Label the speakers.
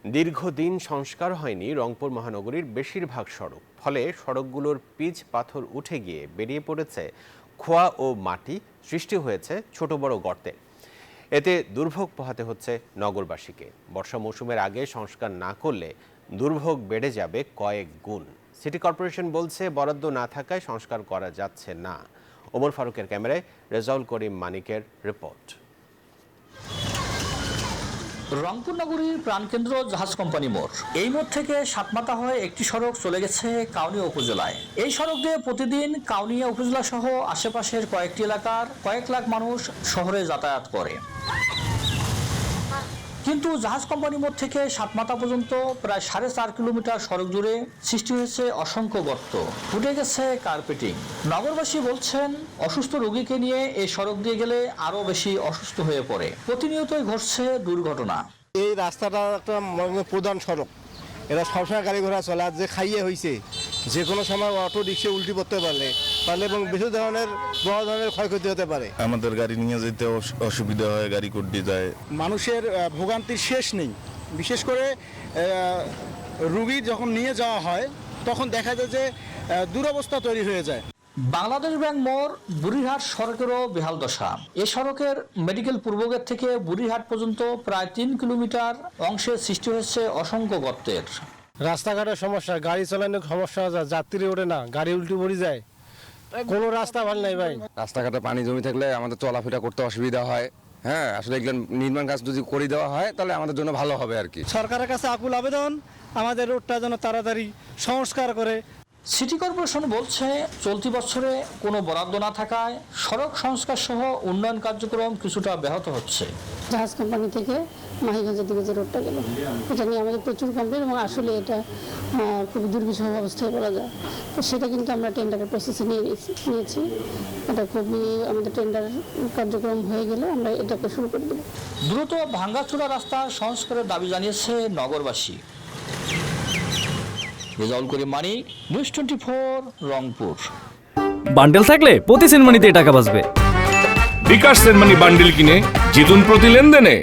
Speaker 1: দীর্ঘদিন সংস্কার হয়নি রংপুর মহানগরীর বেশিরভাগ সড়ক, ফলে সড়কগুলোর পিচ পাথর উঠে গিয়ে বেরিয়ে পড়েছে খোয়া ও মাটি, সৃষ্টি হয়েছে ছোট বড় গর্তে। এতে দুর্ভোগ পোহাতে হচ্ছে নগরবাসীকে। বর্ষা মৌসুমের আগে সংস্কার না করলে দুর্ভোগ বেড়ে যাবে কয়েক গুণ। সিটি কর্পোরেশন বলছে বরাদ্দ না থাকায় সংস্কার করা যাচ্ছে না। ওমর ফারুকের ক্যামেরায় রেজাউল করিম মানিকের রিপোর্ট।
Speaker 2: রংপুর নগরীর প্রাণকেন্দ্র জাহাজ কোম্পানি মোড়। এই মোড় থেকে সাতমাথা হয়ে একটি সড়ক চলে গেছে কাউনিয়া উপজেলায়। এই সড়ক দিয়ে প্রতিদিন কাউনিয়া উপজেলা সহ আশেপাশের কয়েকটি এলাকার কয়েক লাখ মানুষ শহরে যাতায়াত করে। কিন্তু জাহাজ কোম্পানি মোড় থেকে সাতমাথা পর্যন্ত প্রায় 4.5 কিলোমিটার সড়ক জুড়ে সৃষ্টি হয়েছে অসংখ্য গর্ত, উঠে গেছে কার্পেটিং। নগরবাসী বলছেন অসুস্থ রোগীকে নিয়ে এই সড়ক দিয়ে গেলে আরো বেশি অসুস্থ হয়ে পড়ে। প্রতিনিয়তই ঘটছে দুর্ঘটনা।
Speaker 3: এই রাস্তাটা একটা প্রধান সড়ক, এটা সবসময় গাড়ি ঘোড়া চলে। আর যে খাইয়ে হয়েছে, যে কোনো সময় অটো রিক্সা উল্টি পড়তে পারলে এবং বেশি বড় ধরনের ক্ষয়ক্ষতি হতে পারে।
Speaker 4: আমাদের গাড়ি নিয়ে যেতে অসুবিধা হয়, গাড়ি কুড্ডি যায়।
Speaker 3: মানুষের ভোগান্তির শেষ নেই। বিশেষ করে রুগী যখন নিয়ে যাওয়া হয় তখন দেখা যায় যে দুরবস্থা তৈরি হয়ে যায়।
Speaker 2: বাংলাদেশ ব্যাংক মোড় বুড়িরহাট সড়কেরও বেহাল দশা। এ সড়কের মেডিকেল পূর্বগেট থেকে বুড়িরহাট পর্যন্ত প্রায় 3 কিলোমিটার অংশে সৃষ্টি হয়েছে অসংখ্য গর্তের।
Speaker 3: রাস্তাঘাটের সমস্যা, গাড়ি চালানোর সমস্যা, যাত্রী ওঠে না, গাড়ি উল্টি পড়ে যায়, কোনো রাস্তা ভালো নাই ভাই।
Speaker 5: রাস্তাঘাটে পানি জমি থাকলে আমাদের চলাফেরা করতে অসুবিধা হয়। হ্যাঁ, আসলে এগুলো নির্মাণ কাজ যদি করে দেওয়া হয় তাহলে আমাদের জন্য ভালো হবে আর কি।
Speaker 3: সরকারের কাছে আকুল আবেদন, আমাদের রোডটা যেন তাড়াতাড়ি সংস্কার করে।
Speaker 2: সিটি কর্পোরেশন বলছে চলতি বছরে কোনো বরাদ্দ না থাকায় সড়ক সংস্কার সহ উন্নয়ন কার্যক্রম কিছুটা ব্যাহত হচ্ছে।
Speaker 6: জাহাজ কোম্পানি থেকে মাহিগঞ্জের দিকে যে রোডটা গেল, এটা নিয়ে আমাদের প্রচুর কমপ্লেন এবং আসলে এটা খুব দুর্বিষহ অবস্থায় বলা যায়। তো সেটা কিন্তু আমরা টেন্ডারের প্রসেসে নিয়েছি। এটা খুবই আমাদের টেন্ডার কার্যক্রম হয়ে গেলে আমরা এটাকে শুরু করে দেব।
Speaker 2: দ্রুত ভাঙ্গাচোরা রাস্তা সংস্কারের দাবি জানিয়েছে নগরবাসী। রেজাউল করিম মানিক, নিউজ 24, রংপুর।
Speaker 7: বান্ডেল থাকলে প্রতি সেনমানিতে টাকা বাঁচবে।
Speaker 8: বিকাশ সেনমানি বান্ডেল কিনে জিতুন প্রতি লেনদেনে।